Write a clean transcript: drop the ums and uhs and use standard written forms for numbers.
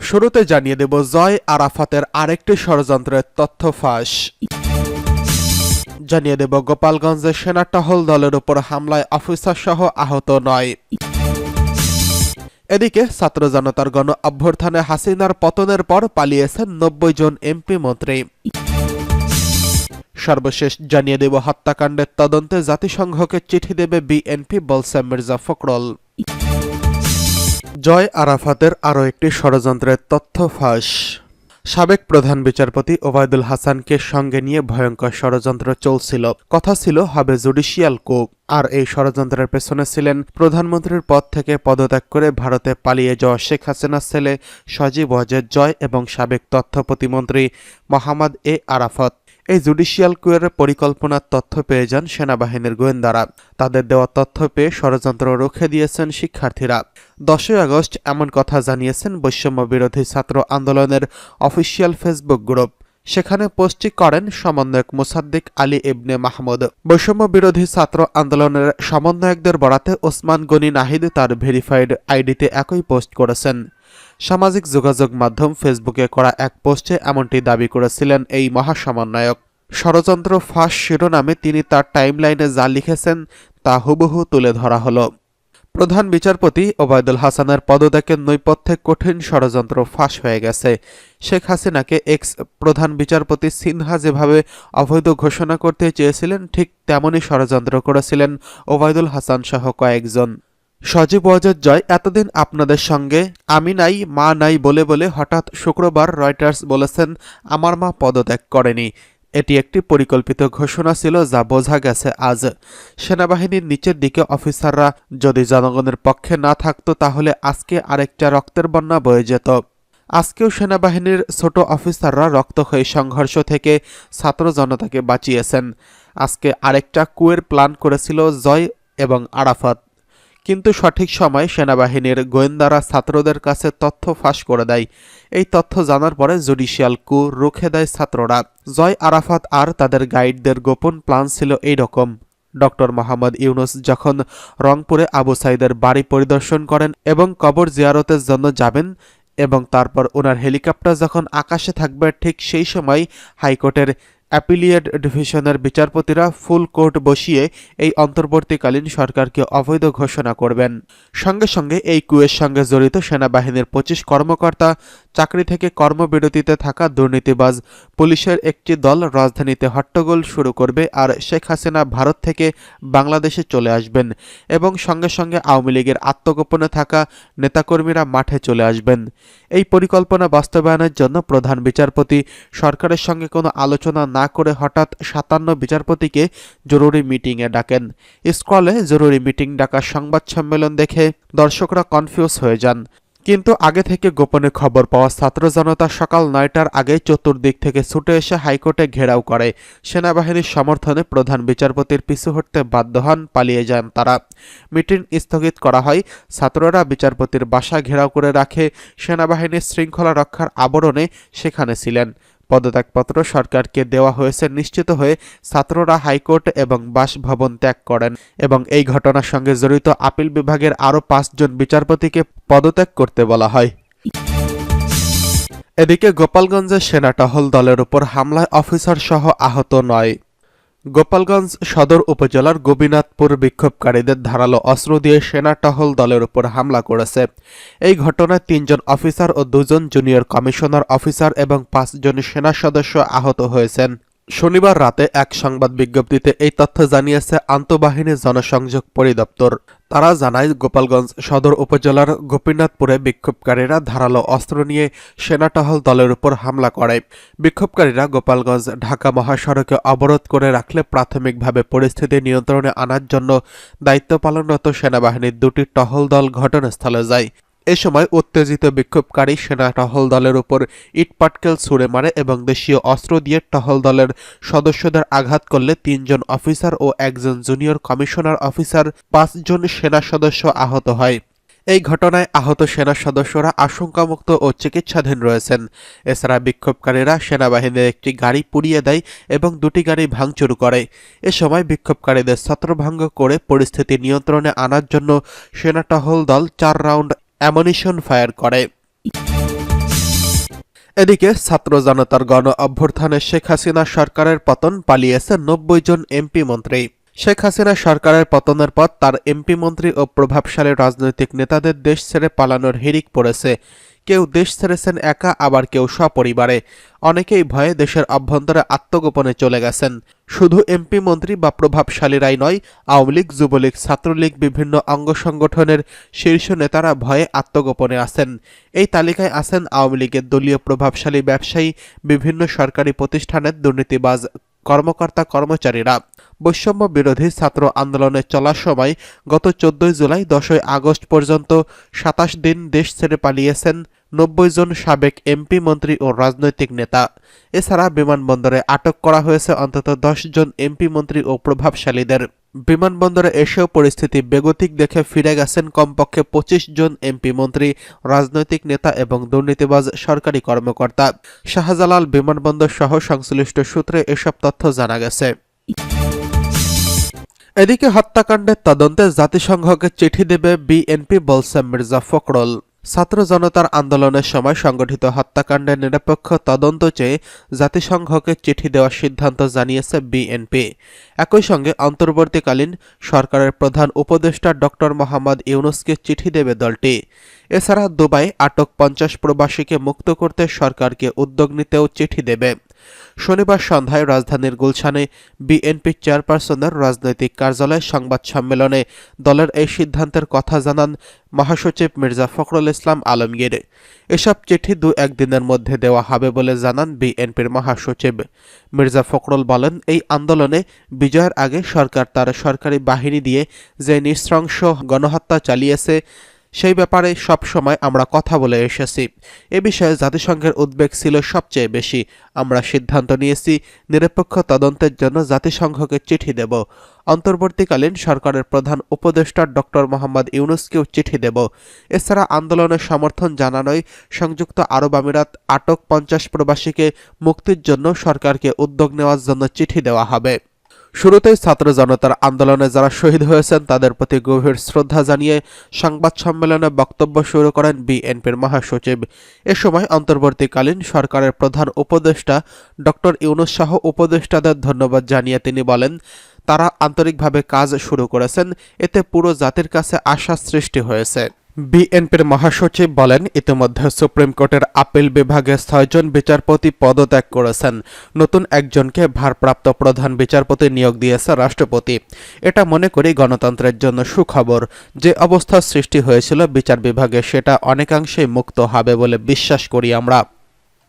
শুরুতে জানিয়ে দেব জয় আরাফাতের আরেকটি ষড়যন্ত্রের তথ্য ফাঁস। জানিয়ে দেব গোপালগঞ্জে সেনা টহল দলের উপর হামলায় অফিসার সহ আহত 9। এদিকে ছাত্র জনতার গণ অভ্যুত্থানে হাসিনার পতনের পর পালিয়েছেন 90 জন এমপি মন্ত্রী। সর্বশেষ জানিয়ে দেব হত্যাকাণ্ডের তদন্তে জাতিসংঘকে চিঠি দেবে বিএনপি, বলছে মির্জা ফখরুল। জয় আরাফাতের আরও একটি ষড়যন্ত্রের তথ্য ফাঁস। সাবেক প্রধান বিচারপতি ওবায়দুল হাসানকে সঙ্গে নিয়ে ভয়ঙ্কর ষড়যন্ত্র চলছিল। কথা ছিল হবে জুডিশিয়াল কূপ। আর এই ষড়যন্ত্রের পেছনে ছিলেন প্রধানমন্ত্রীর পদ থেকে পদত্যাগ করে ভারতে পালিয়ে যাওয়া শেখ হাসিনার ছেলে সজীব ওয়াজেদ জয় এবং সাবেক তথ্য প্রতিমন্ত্রী মোহাম্মদ এ আরাফাত। এই জুডিশিয়াল কুয়ের পরিকল্পনার তথ্য পেয়ে যান সেনাবাহিনীর গোয়েন্দারা। তাদের দেওয়া তথ্য পেয়ে ষড়যন্ত্র রুখে দিয়েছেন শিক্ষার্থীরা। 10 আগস্ট এমন কথা জানিয়েছেন বৈষম্য বিরোধী ছাত্র আন্দোলনের অফিসিয়াল ফেসবুক গ্রুপ। সেখানে পোস্টটি করেন সমন্বয়ক মুসাদ্দিক আলী ইবনে মাহমুদ। বৈষম্য বিরোধী ছাত্র আন্দোলনের সমন্বয়কদের বরাতে ওসমান গনি নাহিদ তার ভেরিফাইড আইডিতে একই পোস্ট করেছেন। সামাজিক যোগাযোগ মাধ্যম ফেসবুকে করা এক পোস্টে এমনটি দাবি করেছিলেন এই মহাসমন্বয়ক। ষড়যন্ত্র ফাঁস শিরোনামে তিনি তার টাইমলাইনে যা লিখেছেন তা হুবহু তুলে ধরা হলো। প্রধান বিচারপতি ওবায়দুল হাসানের পদত্যাগের নৈপথ্যে কঠিন ষড়যন্ত্র ফাঁস হয়ে গেছে। শেখ হাসিনাকে এক্স প্রধান বিচারপতি সিনহা যেভাবে অবৈধ ঘোষণা করতে চেয়েছিলেন, ঠিক তেমনই ষড়যন্ত্র করেছিলেন ওবায়দুল হাসান সহ কয়েকজন। সজীব ওয়াজেদ জয় এতদিন আপনাদের সঙ্গে আমি নাই মা নাই বলে বলে হঠাৎ শুক্রবার রয়টার্স বলেছেন আমার মা পদত্যাগ করেনি। এটি একটি পরিকল্পিত ঘোষণা ছিল, যা বোঝা গেছে আজ। সেনাবাহিনীর নিচের দিকে অফিসাররা যদি জনগণের পক্ষে না থাকতো তাহলে আজকে আরেকটা রক্তের বন্যা বয়ে যেত। আজকেও সেনাবাহিনীর ছোট অফিসাররা রক্তক্ষয়ী সংঘর্ষ থেকে ছাত্র জনতাকে বাঁচিয়েছেন। আজকে আরেকটা কুয়ের প্ল্যান করেছিল জয় এবং আরাফাত, কিন্তু সঠিক সময় সেনাবাহিনীর গোয়েন্দারা ছাত্রদের কাছে তথ্য ফাঁস করে দেয়। এই তথ্য জানার পরে জুডিশিয়াল কু রুখে দেয় ছাত্ররা। জয় আরাফাত আর তাদের গাইডদের গোপন প্ল্যান ছিল এইরকম। ডক্টর মোহাম্মদ ইউনুস যখন রংপুরে আবু সাইদের বাড়ি পরিদর্শন করেন এবং কবর জিয়ারতের জন্য যাবেন এবং তারপর ওনার হেলিকপ্টার যখন আকাশে থাকবে, ঠিক সেই সময় হাইকোর্টের অ্যাপিলিয়েট ডিভিশনের বিচারপতিরা ফুল কোর্ট বসিয়ে এই অন্তর্বর্তীকালীন সরকারকে অবৈধ ঘোষণা করবেন। সঙ্গে সঙ্গে এই কুয়ের সঙ্গে জড়িত সেনাবাহিনীর 25 কর্মকর্তা, চাকরি থেকে কর্মবিরতিতে থাকা দুর্নীতিবাজ পুলিশের একটি দল রাজধানীতে হট্টগোল শুরু করবে আর শেখ হাসিনা ভারত থেকে বাংলাদেশে চলে আসবেন এবং সঙ্গে সঙ্গে আওয়ামী লীগের আত্মগোপনে থাকা নেতাকর্মীরা মাঠে চলে আসবেন। এই পরিকল্পনা বাস্তবায়নের জন্য প্রধান বিচারপতি সরকারের সঙ্গে কোনো আলোচনা না করে হঠাৎ 57 বিচারপতিকে জরুরি মিটিংয়ে ডাকেন। স্ক্রলে জরুরি মিটিং ডাকার সংবাদ সম্মেলন দেখে দর্শকরা কনফিউজ হয়ে যান। কিন্তু আগে থেকে গোপনে খবর পাওয়া ছাত্র জনতা সকাল 9টার আগে চতুর্দিক থেকে ছুটে এসে হাইকোর্টে ঘেরাও করে। সেনাবাহিনীর সমর্থনে প্রধান বিচারপতির পিছু হটতে বাধ্য হন, পালিয়ে যান তারা। মিটিং স্থগিত করা হয়। ছাত্ররা বিচারপতির বাসা ঘেরাও করে রাখে। সেনাবাহিনীর শৃঙ্খলা রক্ষার আবরণে সেখানে ছিলেন। পদত্যাগপত্র সরকারকে দেওয়া হয়েছে নিশ্চিত হয়ে ছাত্ররা হাইকোর্ট এবং বাসভবন ত্যাগ করেন এবং এই ঘটনার সঙ্গে জড়িত আপিল বিভাগের আরও 5 জন বিচারপতিকে পদত্যাগ করতে বলা হয়। এদিকে গোপালগঞ্জে সেনা টহল দলের উপর হামলায় অফিসার সহ আহত 9। গোপালগঞ্জ সদর উপজেলার গোপীনাথপুর বিক্ষোভকারীদের ধারালো অস্ত্র দিয়ে সেনা টহল দলের উপর হামলা করেছে। এই ঘটনায় 3 জন অফিসার ও 2 জন জুনিয়র কমিশনার অফিসার এবং 5 জন সেনা সদস্য আহত হয়েছেন। শনিবার রাতে এক সংবাদ বিজ্ঞপ্তিতে এই তথ্য জানিয়েছে আন্তঃবাহিনী জনসংযোগ পরিদপ্তর। তারা জানায় গোপালগঞ্জ সদর উপজেলার গোপীনাথপুরে বিক্ষোভকারীরা ধারালো অস্ত্র নিয়ে সেনা টহল দলের উপর হামলা করে। বিক্ষোভকারীরা গোপালগঞ্জ ঢাকা মহাসড়কে অবরোধ করে রাখলে প্রাথমিকভাবে পরিস্থিতি নিয়ন্ত্রণে আনার জন্য দায়িত্ব পালনরত সেনাবাহিনীর 2টি টহল দল ঘটনাস্থলে যায়। এ সময় উত্তেজিত বিক্ষোভকারী সেনা টহল দলের উপর ইটপাটকেল ছুড়ে মারে এবং দেশীয় অস্ত্র দিয়ে টহল দলের সদস্যদের আঘাত করলে 3 জন অফিসার ও 1 জন জুনিয়র কমিশনার অফিসার 5 জন সেনা সদস্য আহত হয়। এই ঘটনায় আহত সেনা সদস্যরা আশঙ্কামুক্ত ও চিকিৎসাধীন রয়েছেন। এছাড়া বিক্ষোভকারীরা সেনাবাহিনীর একটি গাড়ি পুড়িয়ে দেয় এবং 2টি গাড়ি ভাঙচুর করে। এ সময় বিক্ষোভকারীদের ছত্রভঙ্গ করে পরিস্থিতি নিয়ন্ত্রণে আনার জন্য সেনা টহল দল 4 রাউন্ড অ্যামুনিশন ফায়ার করে। এদিকে ছাত্র জনতার গণ অভ্যুত্থানে শেখ হাসিনা সরকারের পতন, পালিয়েছে ৯০ জন এমপি মন্ত্রী। শেখ হাসিনা সরকারের পতনের পর তার এমপি মন্ত্রী ও প্রভাবশালী রাজনৈতিক নেতাদের দেশ ছেড়ে পালানোর হিড়িক পড়েছে। কেউ দেশ ছেড়েছেন একা, আবার কেউ সপরিবারে। অনেকেই ভয়ে দেশের অভ্যন্তরে আত্মগোপনে চলে গেছেন। শুধু এমপি মন্ত্রী বা প্রভাবশালীরাই নয়, আওয়ামী লীগ, যুবলীগ, ছাত্রলীগ, বিভিন্ন অঙ্গ সংগঠনের শীর্ষ নেতারা ভয়ে আত্মগোপনে আছেন। এই তালিকায় আছেন আওয়ামী লীগের দলীয় প্রভাবশালী ব্যবসায়ী, বিভিন্ন সরকারি প্রতিষ্ঠানের দুর্নীতিবাজ কর্মকর্তা কর্মচারীরা। বৈষম্য বিরোধী ছাত্র আন্দোলনে চলার সময় গত ১৪ জুলাই ১০ আগস্ট পর্যন্ত ২৭ দিন দেশ ছেড়ে পালিয়েছেন ৯০ জন সাবেক এমপি মন্ত্রী ও রাজনৈতিক নেতা। এছাড়া বিমানবন্দরে আটক করা হয়েছে অন্তত ১০ জন এমপি মন্ত্রী ও প্রভাবশালীদের। বিমানবন্দরে এসেও পরিস্থিতি বেগতিক দেখে ফিরে গেছেন কমপক্ষে ২৫ জন এমপি মন্ত্রী, রাজনৈতিক নেতা এবং দুর্নীতিবাজ সরকারি কর্মকর্তা। শাহজালাল বিমানবন্দর সহ সংশ্লিষ্ট সূত্রে এসব তথ্য জানা গেছে। এদিকে হত্যাকাণ্ডের তদন্তে জাতিসংঘকে চিঠি দেবে বিএনপি, বলছে মির্জা ফখরুল। ছাত্র জনতার আন্দোলনের সময় সংগঠিত হত্যাকাণ্ডের নিরপেক্ষ তদন্ত চেয়ে জাতিসংঘকে চিঠি দেওয়ার সিদ্ধান্ত জানিয়েছে বিএনপি। একই সঙ্গে অন্তর্বর্তীকালীন সরকারের প্রধান উপদেষ্টা ডক্টর মোহাম্মদ ইউনূসকে চিঠি দেবে দলটি। এছাড়া দুবাই আটক ৫০ প্রবাসীকে মুক্ত করতে সরকারকে উদ্যোগ নিতেও চিঠি দেবে। শনিবার সন্ধ্যায় রাজধানীর গুলশানে বিএনপি চেয়ারপারসনের রাজনৈতিক কার্যালয়ে সংবাদ সম্মেলনে দলের এই সিদ্ধান্তের কথা জানান মহাসচিব মির্জা ফখরুল ইসলাম আলমগীর। এসব চিঠি ২-১ দিনের মধ্যে দেওয়া হবে বলে জানান বিএনপির মহাসচিব। মির্জা ফখরুল বলেন, এই আন্দোলনে বিজয়ের আগে সরকার তার সরকারি বাহিনী দিয়ে যে নৃশংস গণহত্যা চালিয়েছে, সেই ব্যাপারে সব সময় আমরা কথা বলে এসেছি। এ বিষয়ে জাতিসংঘের উদ্বেগ ছিল সবচেয়ে বেশি। আমরা সিদ্ধান্ত নিয়েছি নিরপেক্ষ তদন্তের জন্য জাতিসংঘকে চিঠি দেব। অন্তর্বর্তীকালীন সরকারের প্রধান উপদেষ্টা ডক্টর মোহাম্মদ ইউনূসকেও চিঠি দেব। এছাড়া আন্দোলনের সমর্থন জানানোয় সংযুক্ত আরব আমিরাত আটক ৫০ প্রবাসীকে মুক্তির জন্য সরকারকে উদ্যোগ নেওয়ার জন্য চিঠি দেওয়া হবে। শুরুতেই ছাত্র জনতার আন্দোলনে যারা শহীদ হয়েছেন তাদের প্রতি গভীর শ্রদ্ধা জানিয়ে সংবাদ সম্মেলনে বক্তব্য শুরু করেন বিএনপির মহাসচিব। এ সময় অন্তর্বর্তীকালীন সরকারের প্রধান উপদেষ্টা ডক্টর ইউনূস সহ উপদেষ্টাদের ধন্যবাদ জানিয়ে তিনি বলেন, তারা আন্তরিকভাবে কাজ শুরু করেছেন, এতে পুরো জাতির কাছে আশা সৃষ্টি হয়েছে। বিএনপির মহাসচিব বলেন, ইতিমধ্যে সুপ্রিম কোর্টের আপিল বিভাগে ৬ জন বিচারপতি পদত্যাগ করেছেন। নতুন একজনকে ভারপ্রাপ্ত প্রধান বিচারপতি নিয়োগ দিয়েছে রাষ্ট্রপতি। এটা মনে করি গণতন্ত্রের জন্য সুখবর। যে অবস্থার সৃষ্টি হয়েছিল বিচার বিভাগে, সেটা অনেকাংশেই মুক্ত হবে বলে বিশ্বাস করি আমরা।